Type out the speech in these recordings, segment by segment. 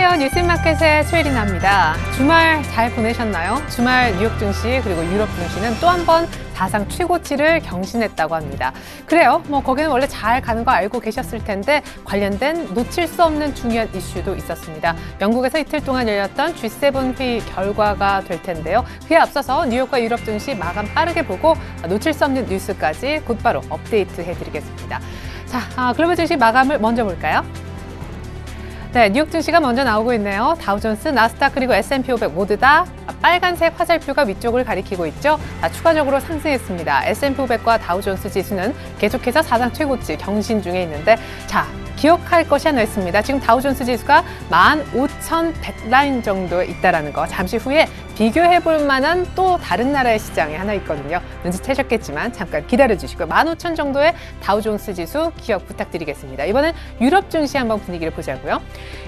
안녕하세요. 뉴스마켓의 최혜린입니다. 주말 잘 보내셨나요? 주말 뉴욕 증시 그리고 유럽 증시는 또 한 번 사상 최고치를 경신했다고 합니다. 그래요. 거기는 원래 잘 가는 거 알고 계셨을 텐데 관련된 놓칠 수 없는 중요한 이슈도 있었습니다. 영국에서 이틀 동안 열렸던 G7 회의 결과가 될 텐데요. 그에 앞서서 뉴욕과 유럽 증시 마감 빠르게 보고 놓칠 수 없는 뉴스까지 곧바로 업데이트 해드리겠습니다. 자, 글로벌 증시 마감을 먼저 볼까요? 네, 뉴욕 증시가 먼저 나오고 있네요. 다우존스, 나스닥 그리고 S&P 500 모두 다 빨간색 화살표가 위쪽을 가리키고 있죠. 추가적으로 상승했습니다. S&P 500과 다우존스 지수는 계속해서 사상 최고치 경신 중에 있는데 기억할 것이 하나 있습니다. 지금 다우존스 지수가 15,100라인 정도에 있다는 거. 잠시 후에 비교해볼 만한 또 다른 나라의 시장이 하나 있거든요. 눈치채셨겠지만 잠깐 기다려주시고요. 15,000 정도의 다우존스 지수 기억 부탁드리겠습니다. 이번엔 유럽 증시 한번 분위기를 보자고요.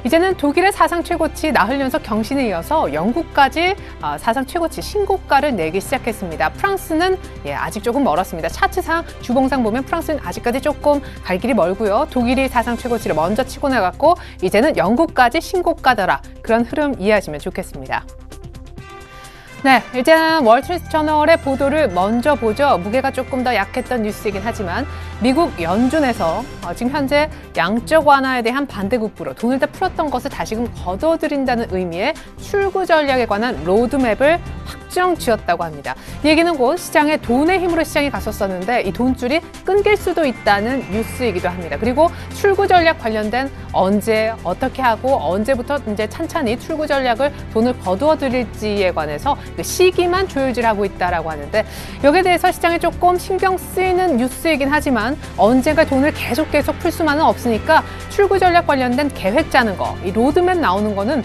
이제는 독일의 사상 최고치 나흘 연속 경신에 이어서 영국까지 사상 최고치 신고가를 내기 시작했습니다. 프랑스는 아직 조금 멀었습니다. 차트상 주봉상 보면 프랑스는 아직까지 조금 갈 길이 멀고요. 독일이 사상 최고치를 먼저 치고 나갔고 이제는 영국까지 신고가더라. 그런 흐름 이해하시면 좋겠습니다. 네, 일단 월스트리트저널의 보도를 먼저 보죠. 무게가 조금 더 약했던 뉴스이긴 하지만 미국 연준에서 지금 현재 양적 완화에 대한 반대급부로 돈을 다 풀었던 것을 다시금 걷어들인다는 의미의 출구 전략에 관한 로드맵을 확정 지었다고 합니다. 이 얘기는 곧 시장의 돈의 힘으로 시장이 갔었었는데 이 돈줄이 끊길 수도 있다는 뉴스이기도 합니다. 그리고 출구 전략 관련된 언제 어떻게 하고 언제부터 이제 찬찬히 출구 전략을 돈을 거두어 드릴지에 관해서 그 시기만 조율질하고 있다라고 하는데 여기에 대해서 시장에 조금 신경 쓰이는 뉴스이긴 하지만 언젠가 돈을 계속 풀 수만은 없으니까 출구 전략 관련된 계획 짜는 거, 이 로드맵 나오는 거는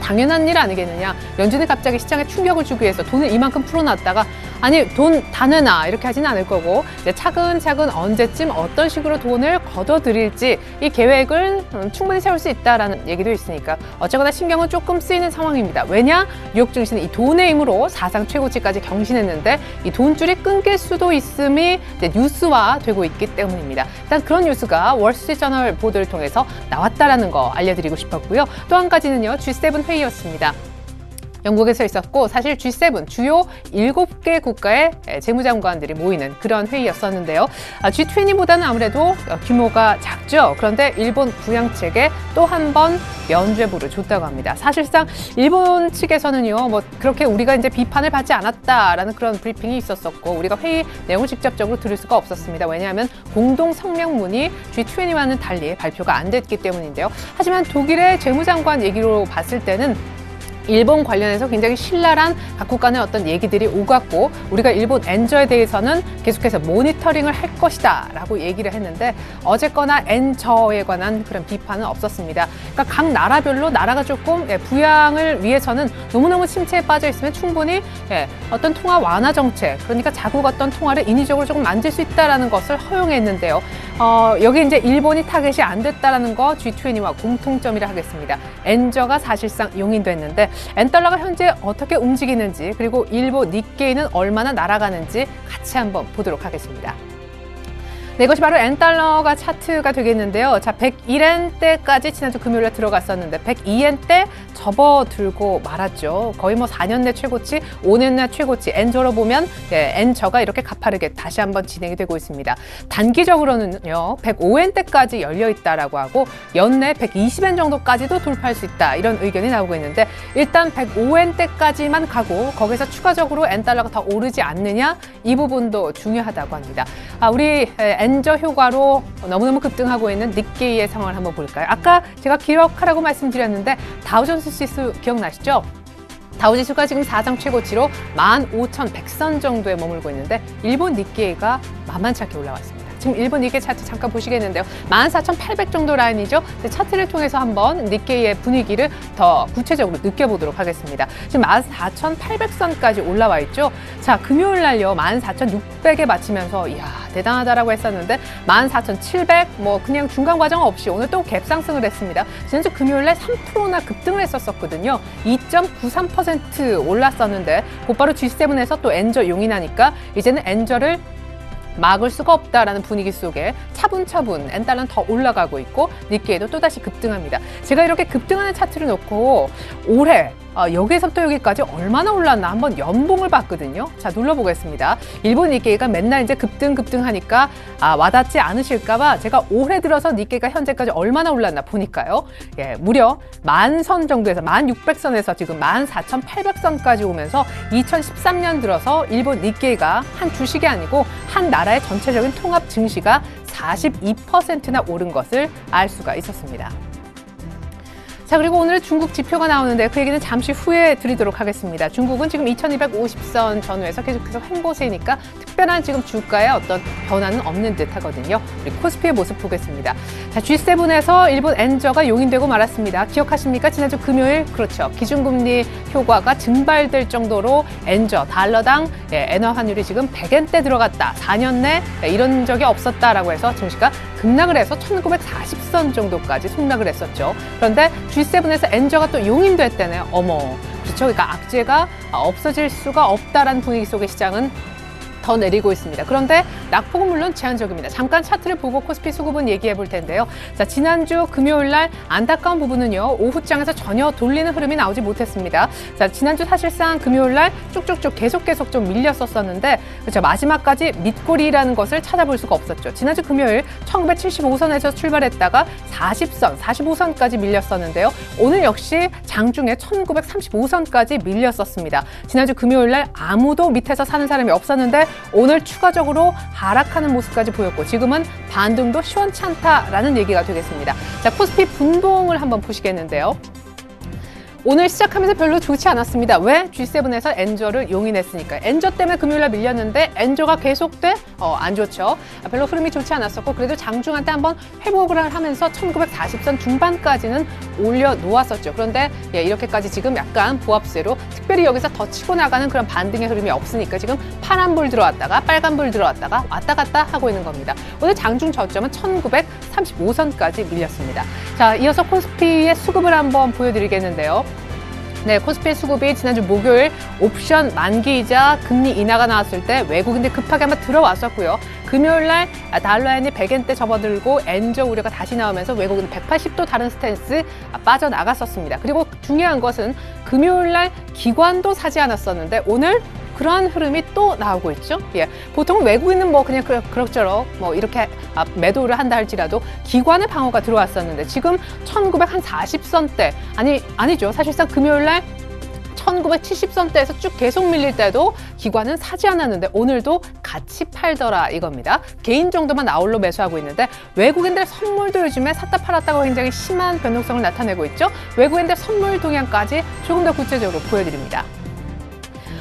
당연한 일 아니겠느냐. 연준이 갑자기 시장에 충격을 주기 위해서 돈을 이만큼 풀어놨다가 아니 돈 다 내놔 이렇게 하지는 않을 거고 이제 차근차근 언제쯤 어떤 식으로 돈을 걷어들일지 이 계획을 충분히 세울 수 있다라는 얘기도 있으니까 어쨌거나 신경은 조금 쓰이는 상황입니다. 왜냐? 뉴욕 증시는 이 돈의 힘으로 사상 최고치까지 경신했는데 이 돈줄이 끊길 수도 있음이 이제 뉴스화되고 있기 때문입니다. 일단 그런 뉴스가 월스트리트저널 보도를 통해서 나왔다라는 거 알려드리고 싶었고요. 또 한 가지는요. G7 회의였습니다. 영국에서 있었고 사실 G7 주요 7개 국가의 재무장관들이 모이는 그런 회의였었는데요. G20보다는 아무래도 규모가 작죠. 그런데 일본 부양책에 또 한 번 면죄부를 줬다고 합니다. 사실상 일본 측에서는요, 그렇게 우리가 이제 비판을 받지 않았다라는 그런 브리핑이 있었었고 우리가 회의 내용을 직접적으로 들을 수가 없었습니다. 왜냐하면 공동 성명문이 G20와는 달리 발표가 안 됐기 때문인데요. 하지만 독일의 재무장관 얘기로 봤을 때는 일본 관련해서 굉장히 신랄한 각국 간의 어떤 얘기들이 오갔고 우리가 일본 엔저에 대해서는 계속해서 모니터링을 할 것이다 라고 얘기를 했는데 어쨌거나 엔저에 관한 그런 비판은 없었습니다. 그러니까 각 나라별로 나라가 조금 부양을 위해서는 너무너무 침체에 빠져 있으면 충분히 어떤 통화 완화 정책 그러니까 자국 어떤 통화를 인위적으로 조금 만질 수 있다는 것을 허용했는데요. 여기 이제 일본이 타겟이 안 됐다는 거 G20와 공통점이라 하겠습니다. 엔저가 사실상 용인됐는데 엔달러가 현재 어떻게 움직이는지 그리고 일본 니케이는 얼마나 날아가는지 같이 한번 보도록 하겠습니다. 네, 이것이 바로 엔달러가 차트가 되겠는데요. 자, 101엔대까지 지난주 금요일에 들어갔었는데 102엔대 접어들고 말았죠. 거의 4년 내 최고치, 5년 내 최고치, 엔저로 보면 엔저가 이렇게 가파르게 다시 한번 진행이 되고 있습니다. 단기적으로는요, 105엔대까지 열려 있다라고 하고 연내 120엔 정도까지도 돌파할 수 있다 이런 의견이 나오고 있는데 일단 105엔대까지만 가고 거기서 추가적으로 엔달러가 더 오르지 않느냐 이 부분도 중요하다고 합니다. 우리 엔저 효과로 너무너무 급등하고 있는 니케이의 상황을 한번 볼까요? 아까 제가 기억하라고 말씀드렸는데 다우존스 지수 기억나시죠? 다우지수가 지금 사상 최고치로 15,100선 정도에 머물고 있는데 일본 니케이가 만만치 않게 올라왔습니다. 지금 일본 니케이 차트 잠깐 보시겠는데요. 14,800 정도 라인이죠. 차트를 통해서 한번 니케이의 분위기를 더 구체적으로 느껴보도록 하겠습니다. 지금 14,800선까지 올라와 있죠. 자, 금요일 날요. 14,600에 마치면서 이야 대단하다라고 했었는데 14,700 그냥 중간 과정 없이 오늘 또 갭상승을 했습니다. 지난주 금요일 날 3%나 급등을 했었거든요. 2.93% 올랐었는데 곧바로 G7에서 또 엔저 용인하니까 이제는 엔저를 막을 수가 없다라는 분위기 속에 차분차분 엔달러는 더 올라가고 있고 니케이도 또다시 급등합니다. 제가 이렇게 급등하는 차트를 놓고 올해 여기에서부터 여기까지 얼마나 올랐나 한번 연봉을 봤거든요. 자, 눌러보겠습니다. 일본 니케이가 맨날 이제 급등하니까 와닿지 않으실까봐 제가 올해 들어서 니케이가 현재까지 얼마나 올랐나 보니까요. 예, 무려 10,000선 정도에서 1600선에서 지금 14,800선까지 오면서 2013년 들어서 일본 니케이가 한 주식이 아니고 한 나라의 전체적인 통합 증시가 42%나 오른 것을 알 수가 있었습니다. 자, 그리고 오늘 중국 지표가 나오는데 그 얘기는 잠시 후에 드리도록 하겠습니다. 중국은 지금 2250선 전후에서 계속해서 횡보세니까 특별한 지금 주가에 어떤 변화는 없는 듯 하거든요. 우리 코스피의 모습 보겠습니다. 자, G7에서 일본 엔저가 용인되고 말았습니다. 기억하십니까? 지난주 금요일, 그렇죠. 기준금리 효과가 증발될 정도로 엔저, 달러당 엔화 환율이 지금 100엔대 들어갔다. 4년 내 이런 적이 없었다라고 해서 증시가 급락을 해서 1940선 정도까지 속락을 했었죠. 그런데 G7에서 엔저가 또 용인됐다네요. 어머, 그렇죠. 그러니까 악재가 없어질 수가 없다라는 분위기 속의 시장은 더 내리고 있습니다. 그런데 낙폭은 물론 제한적입니다. 잠깐 차트를 보고 코스피 수급은 얘기해 볼 텐데요. 자, 지난주 금요일 날 안타까운 부분은요. 오후장에서 전혀 돌리는 흐름이 나오지 못했습니다. 자, 지난주 사실상 금요일 날 쭉쭉쭉 계속 좀 밀렸었는데 그렇죠. 마지막까지 밑꼬리라는 것을 찾아볼 수가 없었죠. 지난주 금요일 1975선에서 출발했다가 40선, 45선까지 밀렸었는데요. 오늘 역시 장중에 1935선까지 밀렸었습니다. 지난주 금요일 날 아무도 밑에서 사는 사람이 없었는데 오늘 추가적으로 하락하는 모습까지 보였고 지금은 반등도 시원치 않다라는 얘기가 되겠습니다. 자, 코스피 분봉을 한번 보시겠는데요. 오늘 시작하면서 별로 좋지 않았습니다. 왜? G7에서 엔저를 용인했으니까. 엔저 때문에 금요일날 밀렸는데 엔저가 계속돼? 안 좋죠. 별로 흐름이 좋지 않았었고 그래도 장중한테 한번 회복을 하면서 1940선 중반까지는 올려놓았었죠. 그런데 이렇게까지 지금 약간 보합세로 특별히 여기서 더 치고 나가는 그런 반등의 흐름이 없으니까 지금 파란불 들어왔다가 빨간불 들어왔다가 왔다 갔다 하고 있는 겁니다. 오늘 장중 저점은 1935선까지 밀렸습니다. 자, 이어서 코스피의 수급을 한번 보여드리겠는데요. 네, 코스피 수급이 지난주 목요일 옵션 만기이자 금리 인하가 나왔을 때 외국인들 급하게 한번 들어왔었고요. 금요일 날 달러엔이 100엔대 접어들고 엔저 우려가 다시 나오면서 외국인 180도 다른 스탠스 빠져나갔었습니다. 그리고 중요한 것은 금요일 날 기관도 사지 않았었는데 오늘 그러한 흐름이 또 나오고 있죠. 예, 보통 외국인은 뭐 그냥 그럭저럭 뭐 이렇게 매도를 한다 할지라도 기관의 방어가 들어왔었는데 지금 1940선대 아니죠. 사실상 금요일 날 1970선대에서 쭉 계속 밀릴 때도 기관은 사지 않았는데 오늘도 같이 팔더라 이겁니다. 개인 정도만 아울러 매수하고 있는데 외국인들 선물도 요즘에 샀다 팔았다고 굉장히 심한 변동성을 나타내고 있죠. 외국인들 선물 동향까지 조금 더 구체적으로 보여드립니다.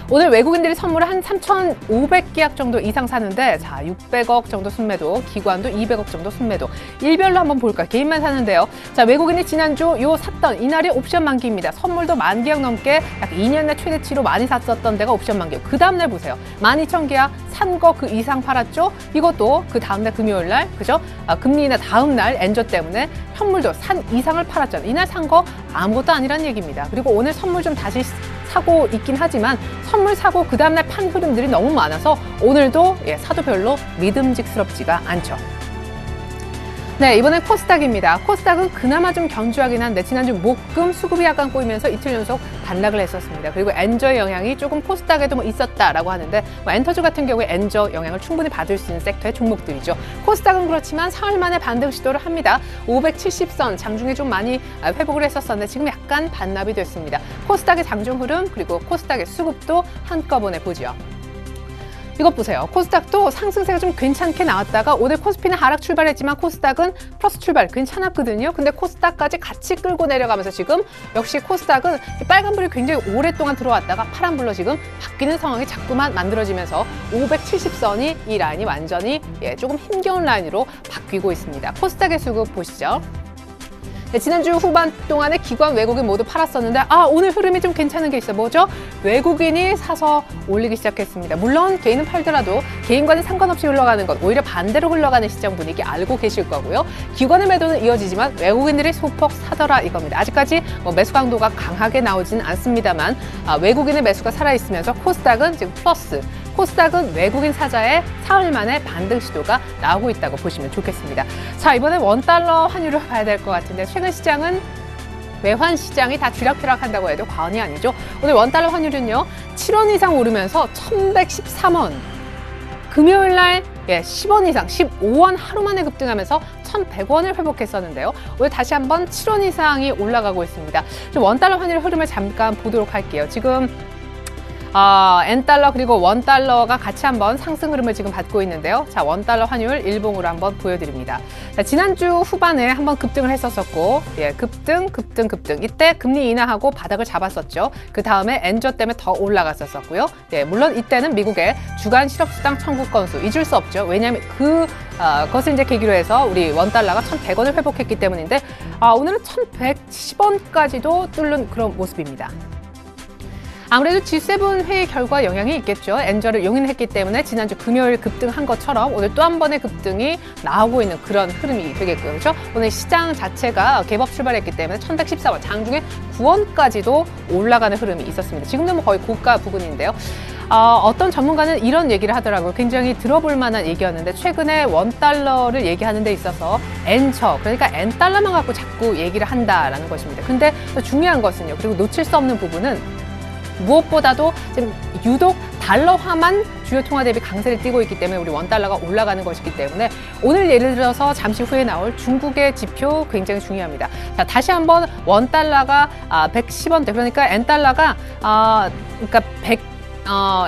오늘 외국인들이 선물을 한 3,500계약 정도 이상 사는데 자 600억 정도 순매도, 기관도 200억 정도 순매도. 일별로 한번 볼까요? 개인만 사는데요. 자, 외국인이 지난주 샀던 이날이 옵션 만기입니다. 선물도 10,000계약 넘게 약 2년 내 최대치로 많이 샀었던 데가 옵션 만기. 그 다음날 보세요. 12,000계약 산 거 그 이상 팔았죠? 이것도 그 다음날 금요일 날, 그죠? 금리 인하 다음날 엔저 때문에 현물도 산 이상을 팔았잖아요. 이날 산 거 아무것도 아니란 얘기입니다. 그리고 오늘 선물 좀 다시 사고 있긴 하지만 선물 사고 그 다음날 판 흐름들이 너무 많아서 오늘도 사도 별로 믿음직스럽지가 않죠. 네, 이번엔 코스닥입니다. 코스닥은 그나마 좀 견주하긴 한데 지난주 목금 수급이 약간 꼬이면서 이틀 연속 반락을 했었습니다. 그리고 엔저의 영향이 조금 코스닥에도 있었다라고 하는데 엔터주 같은 경우에 엔저 영향을 충분히 받을 수 있는 섹터의 종목들이죠. 코스닥은 그렇지만 사흘 만에 반등 시도를 합니다. 570선 장중에 좀 많이 회복을 했었었는데 지금 약간 반납이 됐습니다. 코스닥의 장중 흐름 그리고 코스닥의 수급도 한꺼번에 보죠. 이것 보세요. 코스닥도 상승세가 좀 괜찮게 나왔다가 오늘 코스피는 하락 출발했지만 코스닥은 플러스 출발 괜찮았거든요. 근데 코스닥까지 같이 끌고 내려가면서 지금 역시 코스닥은 빨간불이 굉장히 오랫동안 들어왔다가 파란불로 지금 바뀌는 상황이 자꾸만 만들어지면서 570선이 이 라인이 완전히 조금 힘겨운 라인으로 바뀌고 있습니다. 코스닥의 수급 보시죠. 네, 지난주 후반 동안에 기관 외국인 모두 팔았었는데 오늘 흐름이 좀 괜찮은 게 있어요. 뭐죠? 외국인이 사서 올리기 시작했습니다. 물론 개인은 팔더라도 개인과는 상관없이 흘러가는 것, 오히려 반대로 흘러가는 시장 분위기 알고 계실 거고요. 기관의 매도는 이어지지만 외국인들이 소폭 사더라 이겁니다. 아직까지 매수 강도가 강하게 나오진 않습니다만 외국인의 매수가 살아있으면서 코스닥은 지금 플러스 코스닥은 외국인 사자의 사흘 만에 반등 시도가 나오고 있다고 보시면 좋겠습니다. 자, 이번엔 원달러 환율을 봐야 될 것 같은데 최근 시장은 외환 시장이 다 쥐락펴락한다고 해도 과언이 아니죠. 오늘 원달러 환율은요 7원 이상 오르면서 1113원. 금요일 날 10원 이상 15원 하루 만에 급등하면서 1,100원을 회복했었는데요. 오늘 다시 한번 7원 이상이 올라가고 있습니다. 좀 원달러 환율 흐름을 잠깐 보도록 할게요. 지금 엔달러 그리고 원달러가 같이 한번 상승 흐름을 지금 받고 있는데요. 자, 원달러 환율 일봉으로 한번 보여드립니다. 자, 지난주 후반에 한번 급등을 했었었고, 급등. 이때 금리 인하하고 바닥을 잡았었죠. 그 다음에 엔저 때문에 더 올라갔었고요. 물론 이때는 미국의 주간 실업수당 청구 건수 잊을 수 없죠. 왜냐하면 그것을 이제 계기로 해서 우리 원달러가 1,100원을 회복했기 때문인데, 오늘은 1,110원까지도 뚫는 그런 모습입니다. 아무래도 G7 회의 결과 영향이 있겠죠. 엔저를 용인했기 때문에 지난주 금요일 급등한 것처럼 오늘 또 한 번의 급등이 나오고 있는 그런 흐름이 되겠고요. 그렇죠? 오늘 시장 자체가 개법 출발했기 때문에 1,114원, 장중에 9원까지도 올라가는 흐름이 있었습니다. 지금도 뭐 거의 고가 부근인데요. 어떤 전문가는 이런 얘기를 하더라고요. 굉장히 들어볼 만한 얘기였는데 최근에 원달러를 얘기하는 데 있어서 엔처, 그러니까 엔달러만 갖고 자꾸 얘기를 한다라는 것입니다. 근데 중요한 것은요. 그리고 놓칠 수 없는 부분은 무엇보다도 지금 유독 달러화만 주요 통화 대비 강세를 띠고 있기 때문에 우리 원달러가 올라가는 것이기 때문에 오늘 예를 들어서 잠시 후에 나올 중국의 지표 굉장히 중요합니다. 자, 다시 한번 원달러가 110원대, 그러니까 엔달러가 그러니까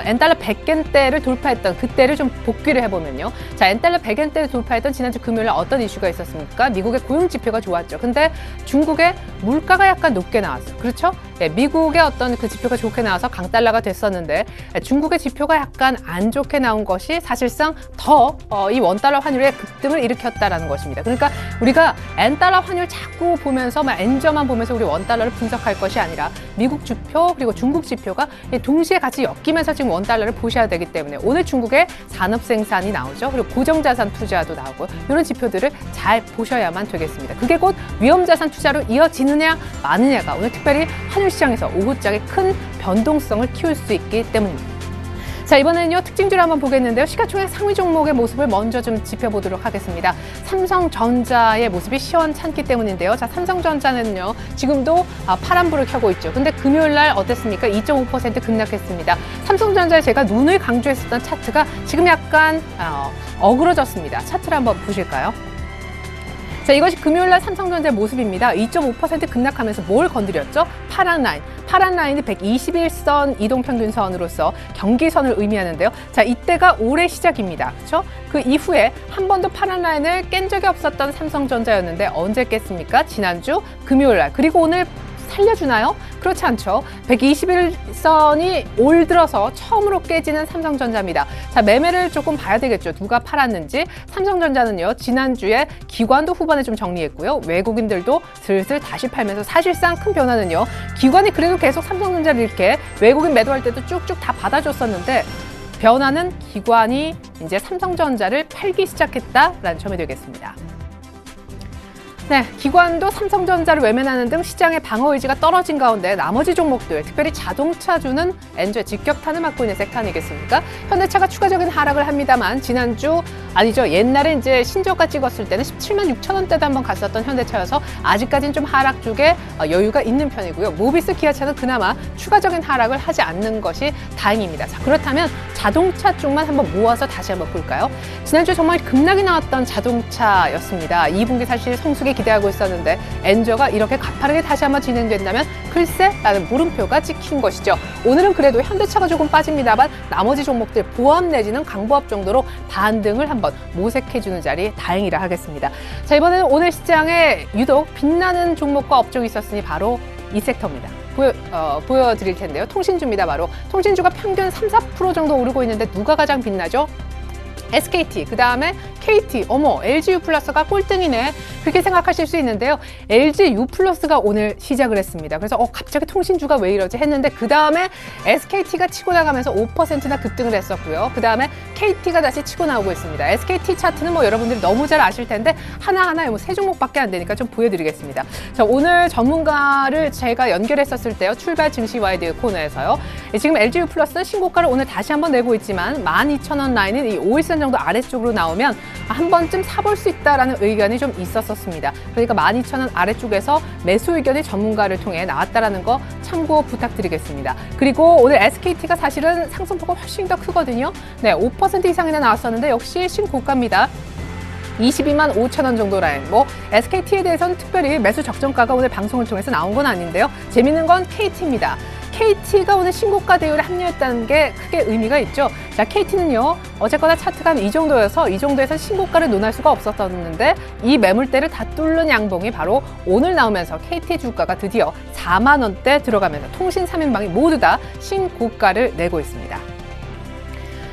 엔달러 100엔대를 돌파했던 그때를 좀 복귀를 해보면요. 자, 엔달러 100엔대를 돌파했던 지난주 금요일에 어떤 이슈가 있었습니까? 미국의 고용 지표가 좋았죠. 근데 중국의 물가가 약간 높게 나왔어요. 그렇죠? 미국의 어떤 그 지표가 좋게 나와서 강달러가 됐었는데 중국의 지표가 약간 안 좋게 나온 것이 사실상 더 이 원달러 환율의 급등을 일으켰다라는 것입니다. 그러니까 우리가 엔달러 환율 자꾸 보면서 엔저만 보면서 우리 원달러를 분석할 것이 아니라 미국 지표 그리고 중국 지표가 동시에 같이 엮이면서 지금 원달러를 보셔야 되기 때문에 오늘 중국의 산업 생산이 나오죠. 그리고 고정자산 투자도 나오고 이런 지표들을 잘 보셔야만 되겠습니다. 그게 곧 위험자산 투자로 이어지느냐 마느냐가 오늘 특별히 환율 시장에서 오후장에 큰 변동성을 키울 수 있기 때문입니다. 자, 이번에는요 특징주를 한번 보겠는데요. 시가총액 상위 종목의 모습을 먼저 좀 짚어보도록 하겠습니다. 삼성전자의 모습이 시원찮기 때문인데요. 자, 삼성전자는요 지금도 파란불을 켜고 있죠. 근데 금요일 날 어땠습니까? 2.5% 급락했습니다. 삼성전자에 제가 눈을 강조했었던 차트가 지금 약간 어그러졌습니다. 차트를 한번 보실까요? 자, 이것이 금요일날 삼성전자의 모습입니다. 2.5% 급락하면서 뭘 건드렸죠? 파란 라인. 파란 라인이 121선 이동평균선으로서 경기선을 의미하는데요. 자, 이때가 올해 시작입니다. 그렇죠? 그 이후에 한 번도 파란 라인을 깬 적이 없었던 삼성전자였는데 언제 깼습니까? 지난주 금요일날. 그리고 오늘 살려주나요? 그렇지 않죠. 121선이 올 들어서 처음으로 깨지는 삼성전자입니다. 자, 매매를 조금 봐야 되겠죠. 누가 팔았는지. 삼성전자는요, 지난주에 기관도 후반에 좀 정리했고요. 외국인들도 슬슬 다시 팔면서 사실상 큰 변화는요. 기관이 그래도 계속 삼성전자를 이렇게 외국인 매도할 때도 쭉쭉 다 받아줬었는데 변화는 기관이 이제 삼성전자를 팔기 시작했다라는 점이 되겠습니다. 네, 기관도 삼성전자를 외면하는 등 시장의 방어 의지가 떨어진 가운데 나머지 종목들, 특별히 자동차주는 엔저의 직격탄을 맞고 있는 섹터 아니겠습니까? 현대차가 추가적인 하락을 합니다만 옛날에 이제 신저가 찍었을 때는 17만 6천 원대도 한번 갔었던 현대차여서 아직까지는 좀 하락 쪽에 여유가 있는 편이고요. 모비스 기아차는 그나마 추가적인 하락을 하지 않는 것이 다행입니다. 자, 그렇다면 자동차 쪽만 한번 모아서 다시 한번 볼까요? 지난주 정말 급락이 나왔던 자동차였습니다. 2분기 사실 성수기 기대하고 있었는데 엔저가 이렇게 가파르게 다시 한번 진행된다면 글쎄 라는 물음표가 찍힌 것이죠. 오늘은 그래도 현대차가 조금 빠집니다만 나머지 종목들 보합 내지는 강보합 정도로 반등을 한번 모색해주는 자리 다행이라 하겠습니다. 자, 이번에는 오늘 시장에 유독 빛나는 종목과 업종이 있었으니 바로 이 섹터입니다. 보여드릴 텐데요. 통신주입니다. 바로 통신주가 평균 3, 4% 정도 오르고 있는데 누가 가장 빛나죠? SKT, 그 다음에 KT, 어머, LGU 플러스가 꼴등이네. 그렇게 생각하실 수 있는데요. LGU 플러스가 오늘 시작을 했습니다. 그래서 갑자기 통신주가 왜 이러지 했는데 그 다음에 SKT가 치고 나가면서 5%나 급등을 했었고요. 그 다음에 KT가 다시 치고 나오고 있습니다. SKT 차트는 뭐 여러분들이 너무 잘 아실 텐데 하나하나 뭐 세 종목밖에 안 되니까 좀 보여드리겠습니다. 자, 오늘 전문가를 제가 연결했었을 때요. 출발 증시 와이드 코너에서요. 지금 LGU 플러스 신고가를 오늘 다시 한번 내고 있지만 12,000원 라인은 이 5일선 정도 아래쪽으로 나오면 한 번쯤 사볼 수 있다라는 의견이 좀 있었습니다. 그러니까 12,000원 아래쪽에서 매수 의견이 전문가를 통해 나왔다라는 거 참고 부탁드리겠습니다. 그리고 오늘 SKT가 사실은 상승폭은 훨씬 더 크거든요. 네, 5% 이상이나 나왔었는데 역시 신고가입니다. 22만 5천 원 정도 라인. 뭐 SKT에 대해서는 특별히 매수 적정가가 오늘 방송을 통해서 나온 건 아닌데요. 재밌는 건 KT입니다. KT가 오늘 신고가 대열에 합류했다는 게 크게 의미가 있죠. 자, KT는요, 어쨌거나 차트가 이 정도여서 이 정도에서 신고가를 논할 수가 없었었는데 이 매물대를 다 뚫는 양봉이 바로 오늘 나오면서 KT 주가가 드디어 4만 원대 들어가면서 통신 3인방이 모두 다 신고가를 내고 있습니다.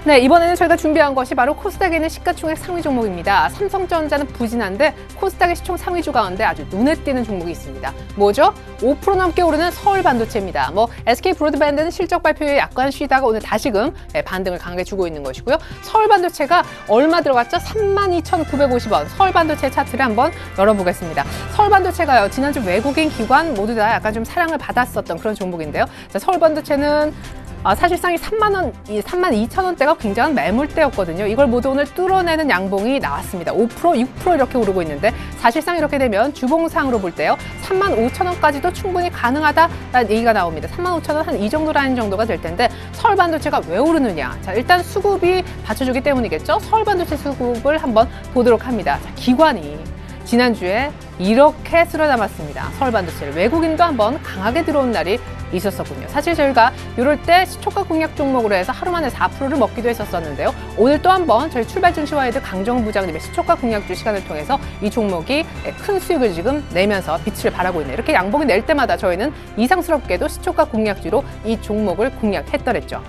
네, 이번에는 저희가 준비한 것이 바로 코스닥에 있는 시가총액 상위 종목입니다. 삼성전자는 부진한데 코스닥의 시총 상위주 가운데 아주 눈에 띄는 종목이 있습니다. 뭐죠? 5% 넘게 오르는 서울반도체입니다. 뭐 SK 브로드밴드는 실적 발표에 약간 쉬다가 오늘 다시금 반등을 강하게 주고 있는 것이고요. 서울반도체가 얼마 들어갔죠? 32,950원. 서울반도체 차트를 한번 열어보겠습니다. 서울반도체가요, 지난주 외국인 기관 모두 다 약간 좀 사랑을 받았었던 그런 종목인데요. 자, 서울반도체는 사실상 이 32,000원대가 굉장한 매물대였거든요. 이걸 모두 오늘 뚫어내는 양봉이 나왔습니다. 5%, 6% 이렇게 오르고 있는데 사실상 이렇게 되면 주봉상으로 볼 때요. 35,000원까지도 충분히 가능하다라는 얘기가 나옵니다. 35,000원 한 이 정도 라인 정도가 될 텐데 서울반도체가 왜 오르느냐. 자, 일단 수급이 받쳐주기 때문이겠죠. 서울반도체 수급을 한번 보도록 합니다. 자, 기관이 지난주에 이렇게 쓸어 담았습니다. 서울반도체를 외국인도 한번 강하게 들어온 날이 있었었군요. 사실 저희가 이럴 때 시초가 공략 종목으로 해서 하루 만에 4%를 먹기도 했었었는데요. 오늘 또 한번 저희 출발 증시와이드 강정우 부장님의 시초가 공략주 시간을 통해서 이 종목이 큰 수익을 지금 내면서 빛을 발하고 있네요. 이렇게 양봉이 낼 때마다 저희는 이상스럽게도 시초가 공략주로 이 종목을 공략했더랬죠.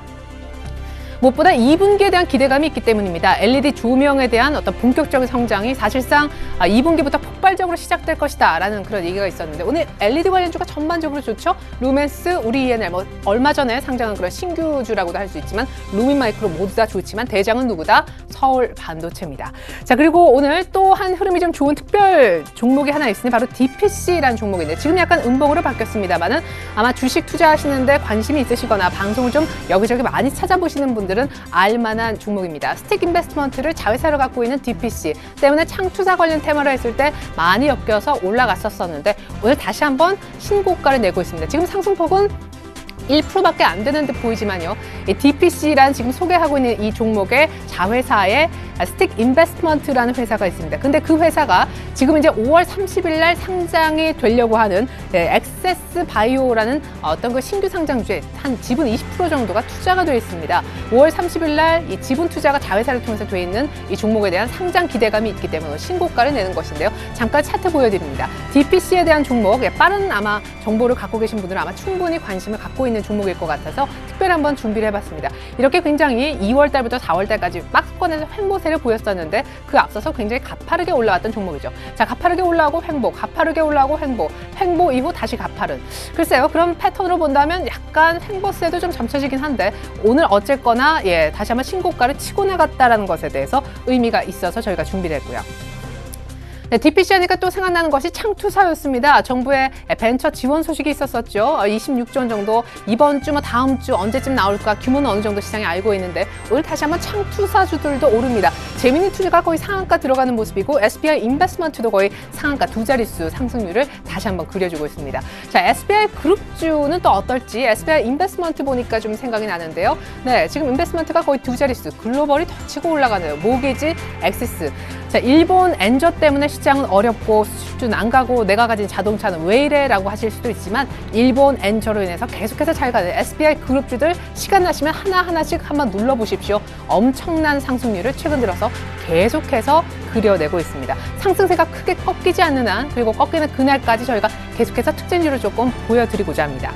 무엇보다 2분기에 대한 기대감이 있기 때문입니다. LED 조명에 대한 어떤 본격적인 성장이 사실상 2분기부터 폭발적으로 시작될 것이다 라는 그런 얘기가 있었는데 오늘 LED 관련주가 전반적으로 좋죠. 루멘스, 우리 ENL, 뭐 얼마 전에 상장한 그런 신규주라고도 할 수 있지만 루민마이크로 모두 다 좋지만 대장은 누구다? 서울 반도체입니다. 자, 그리고 오늘 또 한 흐름이 좀 좋은 특별 종목이 하나 있으니 바로 DPC라는 종목인데 지금 약간 음봉으로 바뀌었습니다만은 아마 주식 투자하시는데 관심이 있으시거나 방송을 좀 여기저기 많이 찾아보시는 분들은 알만한 종목입니다. 스틱 인베스트먼트를 자회사로 갖고 있는 DPC 때문에 창투사 관련 테마로 했을 때 많이 엮여서 올라갔었는데 오늘 다시 한번 신고가를 내고 있습니다. 지금 상승폭은 1%밖에 안 되는 듯 보이지만요. 이 DPC란 지금 소개하고 있는 이 종목의 자회사에 스틱 인베스트먼트라는 회사가 있습니다. 근데 그 회사가 지금 이제 5월 30일 날 상장이 되려고 하는 액세스 바이오라는 어떤 그 신규 상장주에 한 지분 20% 정도가 투자가 되어 있습니다. 5월 30일 날 이 지분 투자가 자회사를 통해서 되어 있는 이 종목에 대한 상장 기대감이 있기 때문에 신고가를 내는 것인데요. 잠깐 차트 보여드립니다. DPC에 대한 종목, 빠른 아마 정보를 갖고 계신 분들은 아마 충분히 관심을 갖고 있는 종목일 것 같아서 특별히 한번 준비를 해봤습니다. 이렇게 굉장히 2월 달부터 4월 달까지 박스권에서 횡보세를 보였었는데 그 앞서서 굉장히 가파르게 올라왔던 종목이죠. 자, 가파르게 올라오고 횡보, 가파르게 올라오고 횡보, 횡보 이후 다시 가파른. 글쎄요, 그런 패턴으로 본다면 약간 횡보세도 좀 점쳐지긴 한데 오늘 어쨌거나 다시 한번 신고가를 치고 나갔다라는 것에 대해서 의미가 있어서 저희가 준비를 했고요. 네, DPC 하니까 또 생각나는 것이 창투사였습니다. 정부의 벤처 지원 소식이 있었었죠. 26조 원 정도 이번 주, 다음 주 언제쯤 나올까 규모는 어느 정도 시장이 알고 있는데 오늘 다시 한번 창투사주들도 오릅니다. 재미있는 투자가 거의 상한가 들어가는 모습이고 SBI 인베스트먼트도 거의 상한가 두 자릿수 상승률을 다시 한번 그려주고 있습니다. 자, SBI 그룹주는 또 어떨지 SBI 인베스트먼트 보니까 좀 생각이 나는데요. 네, 지금 인베스트먼트가 거의 두 자릿수, 글로벌이 더 치고 올라가네요. 모기지, 엑시스. 자, 일본 엔저 때문에 시장은 어렵고 수출은 안 가고 내가 가진 자동차는 왜 이래? 라고 하실 수도 있지만 일본 엔저로 인해서 계속해서 잘 가는 SBI 그룹주들 시간 나시면 하나하나씩 한번 눌러보십시오. 엄청난 상승률을 최근 들어서 계속해서 그려내고 있습니다. 상승세가 크게 꺾이지 않는 한 그리고 꺾이는 그날까지 저희가 계속해서 특징주를 조금 보여드리고자 합니다.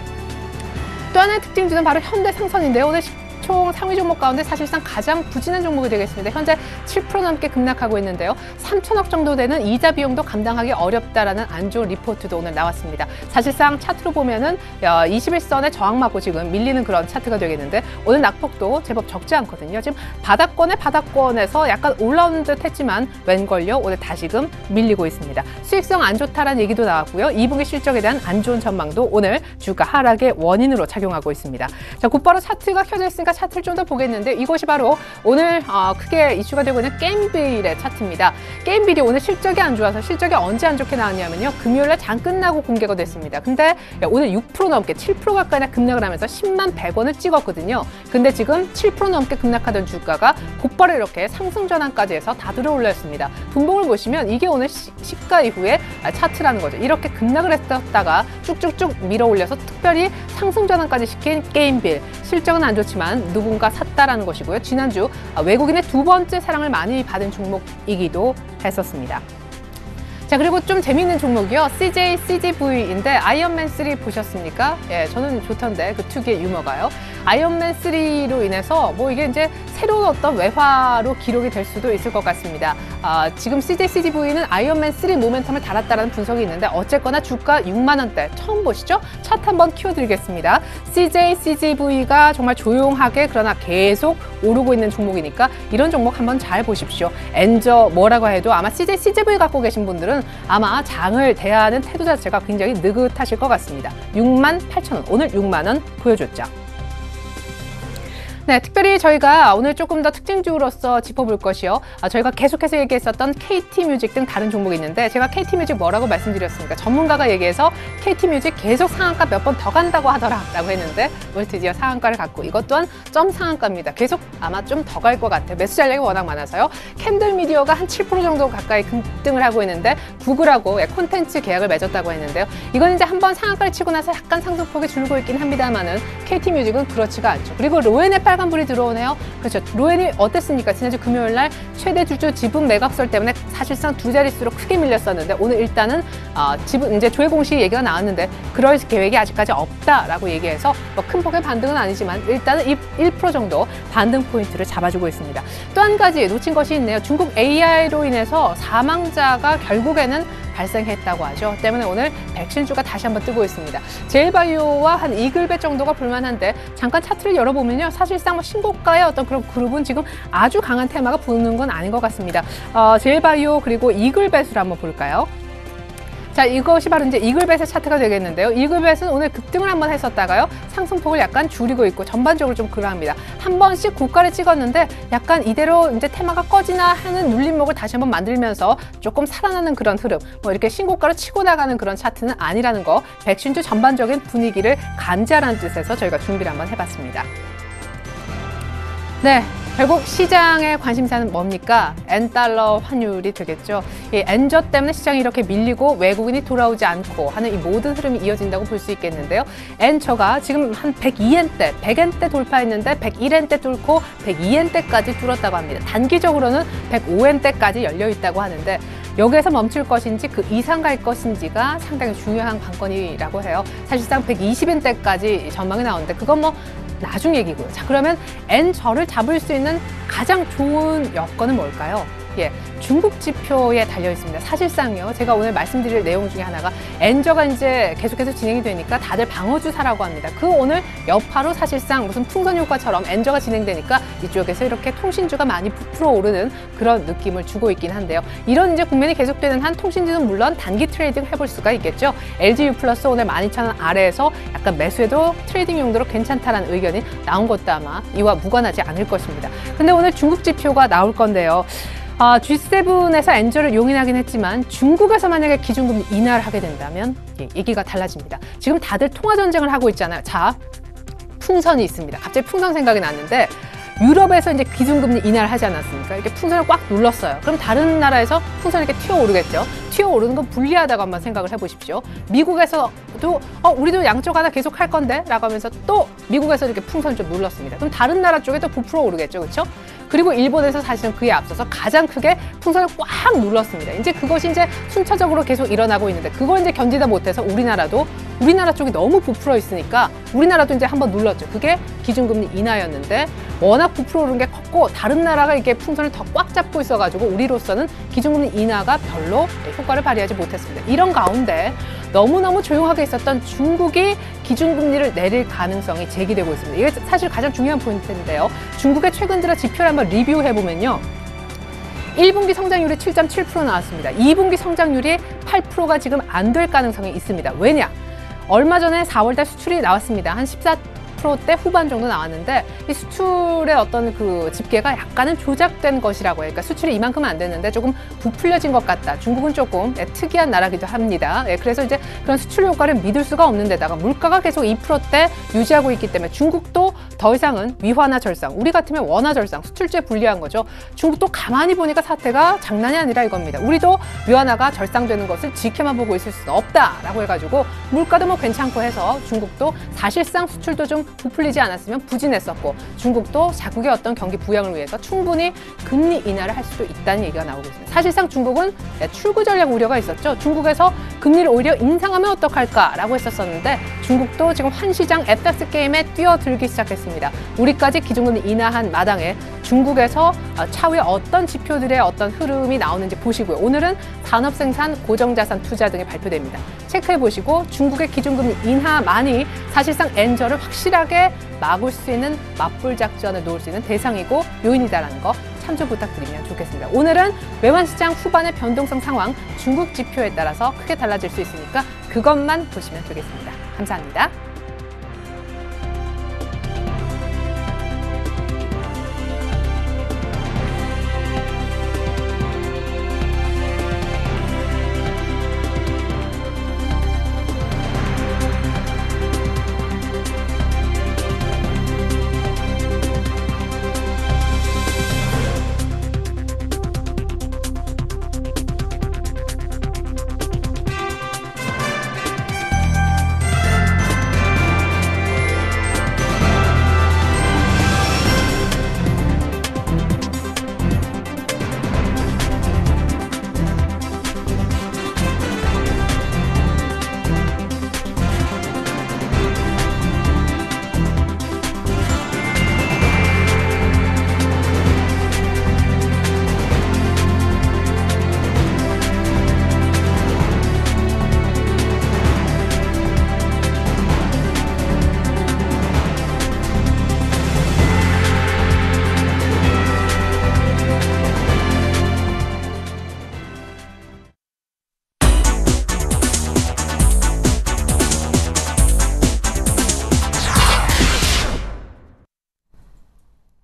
또 하나의 특징주는 바로 현대상선인데요. 오늘 총 상위 종목 가운데 사실상 가장 부진한 종목이 되겠습니다. 현재 7% 넘게 급락하고 있는데요. 3천억 정도 되는 이자 비용도 감당하기 어렵다라는 안 좋은 리포트도 오늘 나왔습니다. 사실상 차트로 보면은 21선에 저항맞고 지금 밀리는 그런 차트가 되겠는데 오늘 낙폭도 제법 적지 않거든요. 지금 바닥권에서 약간 올라오는 듯 했지만 웬걸요? 오늘 다시금 밀리고 있습니다. 수익성 안 좋다라는 얘기도 나왔고요. 2분기 실적에 대한 안 좋은 전망도 오늘 주가 하락의 원인으로 작용하고 있습니다. 자, 곧바로 차트가 켜져 있으니까 차트를 좀 더 보겠는데 이것이 바로 오늘 크게 이슈가 되고 있는 게임빌의 차트입니다. 게임빌이 오늘 실적이 안 좋아서 실적이 언제 안 좋게 나왔냐면요. 금요일날 장 끝나고 공개가 됐습니다. 근데 오늘 6% 넘게 7% 가까이나 급락을 하면서 10만 100원을 찍었거든요. 근데 지금 7% 넘게 급락하던 주가가 곧바로 이렇게 상승 전환까지 해서 다 들어올렸습니다. 분봉을 보시면 이게 오늘 시가 이후에 차트라는 거죠. 이렇게 급락을 했다가 쭉쭉쭉 밀어 올려서 특별히 상승 전환까지 시킨 게임빌. 실적은 안 좋지만 누군가 샀다라는 것이고요. 지난주 외국인의 두 번째 사랑을 많이 받은 종목이기도 했었습니다. 자, 그리고 좀 재미있는 종목이요. CJCGV인데 아이언맨 3 보셨습니까? 예, 저는 좋던데 그 특유의 유머가요. 아이언맨 3로 인해서 뭐 이게 이제 새로운 어떤 외화로 기록이 될 수도 있을 것 같습니다. 지금 CJCGV는 아이언맨 3 모멘텀을 달았다는 분석이 있는데 어쨌거나 주가 6만 원대 처음 보시죠? 차트 한번 키워드리겠습니다. CJCGV가 정말 조용하게 그러나 계속 오르고 있는 종목이니까 이런 종목 한번 잘 보십시오. 엔저 뭐라고 해도 아마 CJCGV 갖고 계신 분들은 아마 장을 대하는 태도 자체가 굉장히 느긋하실 것 같습니다. 6만 8천 원, 오늘 6만 원 보여줬죠. 네, 특별히 저희가 오늘 조금 더 특징주로서 짚어볼 것이요. 저희가 계속해서 얘기했었던 KT뮤직 등 다른 종목이 있는데 제가 KT뮤직 뭐라고 말씀드렸습니까? 전문가가 얘기해서 KT뮤직 계속 상한가 몇 번 더 간다고 하더라 라고 했는데 오늘 드디어 상한가를 갖고 이것 또한 점 상한가입니다. 계속 아마 좀 더 갈 것 같아요. 매수 잔량이 워낙 많아서요. 캔들미디어가 한 7% 정도 가까이 급등을 하고 있는데 구글하고 콘텐츠 계약을 맺었다고 했는데요. 이건 이제 한번 상한가를 치고 나서 약간 상승폭이 줄고 있긴 합니다만은 KT뮤직은 그렇지가 않죠. 그리고 로엔의 빨간불이 들어오네요. 그렇죠. 로엔이 어땠습니까? 지난주 금요일 날 최대 주주 지분 매각설 때문에 사실상 두 자릿수로 크게 밀렸었는데 오늘 일단은 지분 이제 조회 공식 얘기가 나왔는데 그럴 계획이 아직까지 없다라고 얘기해서 뭐 큰 폭의 반등은 아니지만 일단은 1% 정도 반등 포인트를 잡아주고 있습니다. 또 한 가지 놓친 것이 있네요. 중국 AI로 인해서 사망자가 결국에는 발생했다고 하죠. 때문에 오늘 백신주가 다시 한번 뜨고 있습니다. 제일바이오와 한 이글벳 정도가 볼만한데 잠깐 차트를 열어보면요. 사실상 뭐 신고가의 어떤 그런 그룹은 지금 아주 강한 테마가 부는 건 아닌 것 같습니다. 제일바이오 그리고 이글벳을 한번 볼까요? 자, 이것이 바로 이제 이글벳의 차트가 되겠는데요. 이글벳은 오늘 급등을 한번 했었다가요. 상승폭을 약간 줄이고 있고 전반적으로 좀 그러합니다. 한 번씩 고가를 찍었는데 약간 이대로 이제 테마가 꺼지나 하는 눌림목을 다시 한번 만들면서 조금 살아나는 그런 흐름, 뭐 이렇게 신고가로 치고 나가는 그런 차트는 아니라는 거, 백신주 전반적인 분위기를 감지하라는 뜻에서 저희가 준비를 한번 해봤습니다. 네. 결국 시장의 관심사는 뭡니까? N달러 환율이 되겠죠. 이 N저 때문에 시장이 이렇게 밀리고 외국인이 돌아오지 않고 하는 이 모든 흐름이 이어진다고 볼 수 있겠는데요. N저가 지금 한 102엔대, 100엔대 돌파했는데 101엔대 뚫고 102엔대까지 뚫었다고 합니다. 단기적으로는 105엔대까지 열려 있다고 하는데 여기에서 멈출 것인지 그 이상 갈 것인지가 상당히 중요한 관건이라고 해요. 사실상 120엔대까지 전망이 나오는데 그건 뭐 나중 얘기고요. 자, 그러면 N저를 잡을 수 있는 가장 좋은 여건은 뭘까요? 예, 중국 지표에 달려 있습니다. 사실상요, 제가 오늘 말씀드릴 내용 중에 하나가 N저가 이제 계속해서 진행이 되니까 다들 방어주 사라고 합니다. 그 오늘 여파로 사실상 무슨 풍선 효과처럼 N저가 진행되니까 이쪽에서 이렇게 통신주가 많이 부풀어 오르는 그런 느낌을 주고 있긴 한데요. 이런 이제 국면이 계속되는 한 통신주는 물론 단기 트레이딩 해볼 수가 있겠죠. LGU 플러스 오늘 12,000원 아래에서 약간 매수해도 트레이딩 용도로 괜찮다라는 의견이 나온 것도 아마 이와 무관하지 않을 것입니다. 근데 오늘 중국 지표가 나올 건데요. G7에서 N저를 용인하긴 했지만 중국에서 만약에 기준금리 인하를 하게 된다면 얘기가 달라집니다. 지금 다들 통화전쟁을 하고 있잖아요. 자, 풍선이 있습니다. 갑자기 풍선 생각이 났는데 유럽에서 이제 기준금리 인하를 하지 않았습니까? 이렇게 풍선을 꽉 눌렀어요. 그럼 다른 나라에서 풍선이 이렇게 튀어오르겠죠? 튀어오르는 건 불리하다고 한번 생각을 해보십시오. 미국에서도 우리도 양쪽 하나 계속 할 건데? 라고 하면서 또 미국에서 이렇게 풍선을 좀 눌렀습니다. 그럼 다른 나라 쪽에 또 부풀어 오르겠죠? 그렇죠? 그리고 일본에서 사실은 그에 앞서서 가장 크게 풍선을 꽉 눌렀습니다. 이제 그것이 이제 순차적으로 계속 일어나고 있는데 그걸 이제 견디다 못해서 우리나라 쪽이 너무 부풀어 있으니까 우리나라도 이제 한번 눌렀죠. 그게 기준금리 인하였는데 워낙 부풀어 오른 게 컸고 다른 나라가 이게 풍선을 더 꽉 잡고 있어가지고 우리로서는 기준금리 인하가 별로 효과를 발휘하지 못했습니다. 이런 가운데 너무너무 조용하게 있었던 중국이 기준금리를 내릴 가능성이 제기되고 있습니다. 이게 사실 가장 중요한 포인트인데요. 중국의 최근 들어 지표를 한번 리뷰해보면요. 1분기 성장률이 7.7% 나왔습니다. 2분기 성장률이 8%가 지금 안 될 가능성이 있습니다. 왜냐? 얼마 전에 4월달 수출이 나왔습니다. 한 14%대 후반 정도 나왔는데 이 수출의 어떤 그 집계가 약간은 조작된 것이라고 해요. 그러니까 수출이 이만큼은 안 됐는데 조금 부풀려진 것 같다. 중국은 조금 특이한 나라기도 합니다. 그래서 이제 그런 수출 효과를 믿을 수가 없는 데다가 물가가 계속 2%대 유지하고 있기 때문에 중국도 더 이상은 위화나 절상, 우리 같으면 원화 절상, 수출제 불리한 거죠. 중국도 가만히 보니까 사태가 장난이 아니라 이겁니다. 우리도 위화나가 절상되는 것을 지켜만 보고 있을 수는 없다라고 해가지고 물가도 뭐 괜찮고 해서 중국도 사실상 수출도 좀 부풀리지 않았으면 부진했었고 중국도 자국의 어떤 경기 부양을 위해서 충분히 금리 인하를 할 수도 있다는 얘기가 나오고 있습니다. 사실상 중국은 출구 전략 우려가 있었죠. 중국에서 금리를 오히려 인상하면 어떡할까라고 했었는데 중국도 지금 환시장 FX 게임에 뛰어들기 시작했습니다. 우리까지 기준금리 인하한 마당에 중국에서 차후에 어떤 지표들의 어떤 흐름이 나오는지 보시고요. 오늘은 산업생산, 고정자산 투자 등이 발표됩니다. 체크해보시고 중국의 기준금리 인하만이 사실상 엔저를 확실하게 막을 수 있는 맞불 작전을 놓을 수 있는 대상이고 요인이다라는 거 참조 부탁드리면 좋겠습니다. 오늘은 외환시장 후반의 변동성 상황, 중국 지표에 따라서 크게 달라질 수 있으니까 그것만 보시면 되겠습니다. 감사합니다.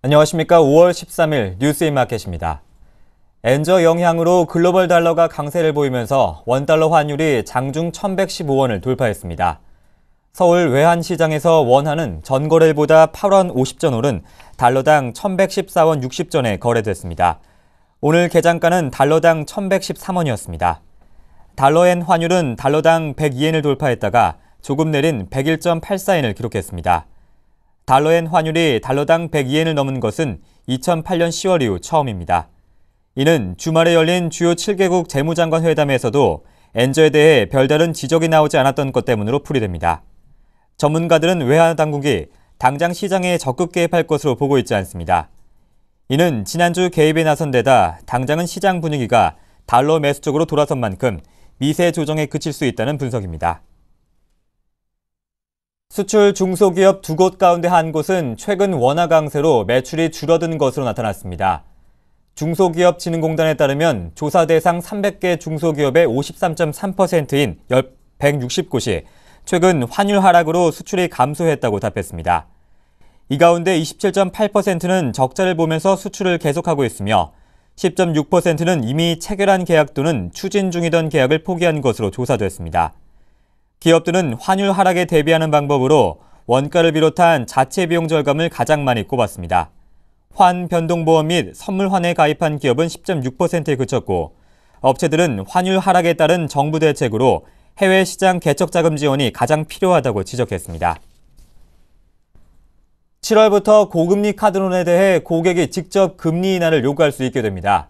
안녕하십니까. 5월 13일 뉴스인마켓입니다. 엔저 영향으로 글로벌 달러가 강세를 보이면서 원달러 환율이 장중 1115원을 돌파했습니다. 서울 외환시장에서 원화는 전거래일보다 8원 50전 오른 달러당 1114원 60전에 거래됐습니다. 오늘 개장가는 달러당 1113원이었습니다. 달러엔 환율은 달러당 102엔을 돌파했다가 조금 내린 101.84엔을 기록했습니다. 달러엔 환율이 달러당 102엔을 넘은 것은 2008년 10월 이후 처음입니다. 이는 주말에 열린 주요 7개국 재무장관 회담에서도 엔저에 대해 별다른 지적이 나오지 않았던 것 때문으로 풀이됩니다. 전문가들은 외환당국이 당장 시장에 적극 개입할 것으로 보고 있지 않습니다. 이는 지난주 개입에 나선 데다 당장은 시장 분위기가 달러 매수 쪽으로 돌아선 만큼 미세 조정에 그칠 수 있다는 분석입니다. 수출 중소기업 두 곳 가운데 한 곳은 최근 원화 강세로 매출이 줄어든 것으로 나타났습니다. 중소기업진흥공단에 따르면 조사 대상 300개 중소기업의 53.3%인 160곳이 최근 환율 하락으로 수출이 감소했다고 답했습니다. 이 가운데 27.8%는 적자를 보면서 수출을 계속하고 있으며 10.6%는 이미 체결한 계약 또는 추진 중이던 계약을 포기한 것으로 조사됐습니다. 기업들은 환율 하락에 대비하는 방법으로 원가를 비롯한 자체 비용 절감을 가장 많이 꼽았습니다. 환 변동보험 및 선물환에 가입한 기업은 10.6%에 그쳤고 업체들은 환율 하락에 따른 정부 대책으로 해외 시장 개척 자금 지원이 가장 필요하다고 지적했습니다. 7월부터 고금리 카드론에 대해 고객이 직접 금리 인하를 요구할 수 있게 됩니다.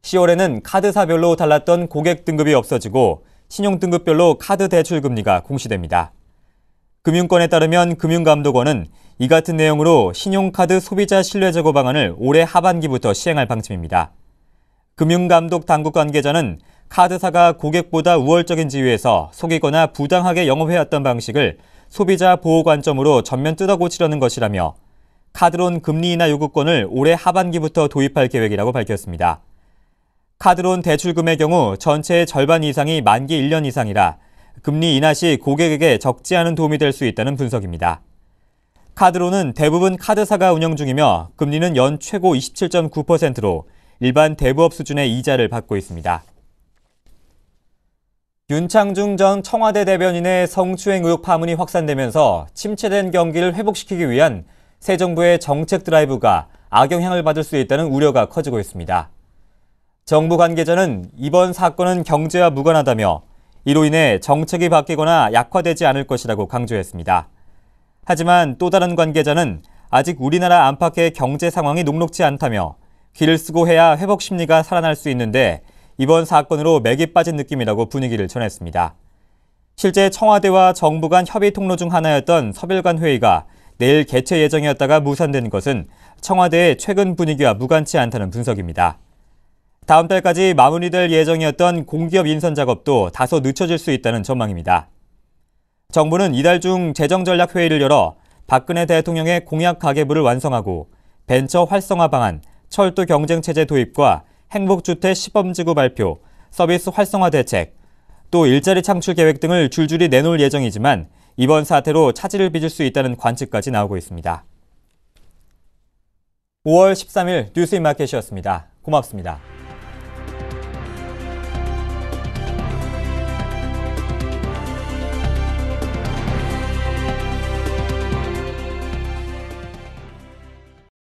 10월에는 카드사별로 달랐던 고객 등급이 없어지고 신용등급별로 카드 대출 금리가 공시됩니다. 금융권에 따르면 금융감독원은 이 같은 내용으로 신용카드 소비자 신뢰 제고 방안을 올해 하반기부터 시행할 방침입니다. 금융감독 당국 관계자는 카드사가 고객보다 우월적인 지위에서 속이거나 부당하게 영업해왔던 방식을 소비자 보호 관점으로 전면 뜯어고치려는 것이라며 카드론 금리 인하 요구권을 올해 하반기부터 도입할 계획이라고 밝혔습니다. 카드론 대출금의 경우 전체의 절반 이상이 만기 1년 이상이라 금리 인하 시 고객에게 적지 않은 도움이 될 수 있다는 분석입니다. 카드론은 대부분 카드사가 운영 중이며 금리는 연 최고 27.9%로 일반 대부업 수준의 이자를 받고 있습니다. 윤창중 전 청와대 대변인의 성추행 의혹 파문이 확산되면서 침체된 경기를 회복시키기 위한 새 정부의 정책 드라이브가 악영향을 받을 수 있다는 우려가 커지고 있습니다. 정부 관계자는 이번 사건은 경제와 무관하다며 이로 인해 정책이 바뀌거나 약화되지 않을 것이라고 강조했습니다. 하지만 또 다른 관계자는 아직 우리나라 안팎의 경제 상황이 녹록지 않다며 길을 쓰고 해야 회복 심리가 살아날 수 있는데 이번 사건으로 맥이 빠진 느낌이라고 분위기를 전했습니다. 실제 청와대와 정부 간 협의 통로 중 하나였던 서별관 회의가 내일 개최 예정이었다가 무산된 것은 청와대의 최근 분위기와 무관치 않다는 분석입니다. 다음 달까지 마무리될 예정이었던 공기업 인선 작업도 다소 늦춰질 수 있다는 전망입니다. 정부는 이달 중 재정전략회의를 열어 박근혜 대통령의 공약 가계부를 완성하고 벤처 활성화 방안, 철도 경쟁체제 도입과 행복주택 시범지구 발표, 서비스 활성화 대책, 또 일자리 창출 계획 등을 줄줄이 내놓을 예정이지만 이번 사태로 차질을 빚을 수 있다는 관측까지 나오고 있습니다. 5월 13일 뉴스인마켓이었습니다. 고맙습니다.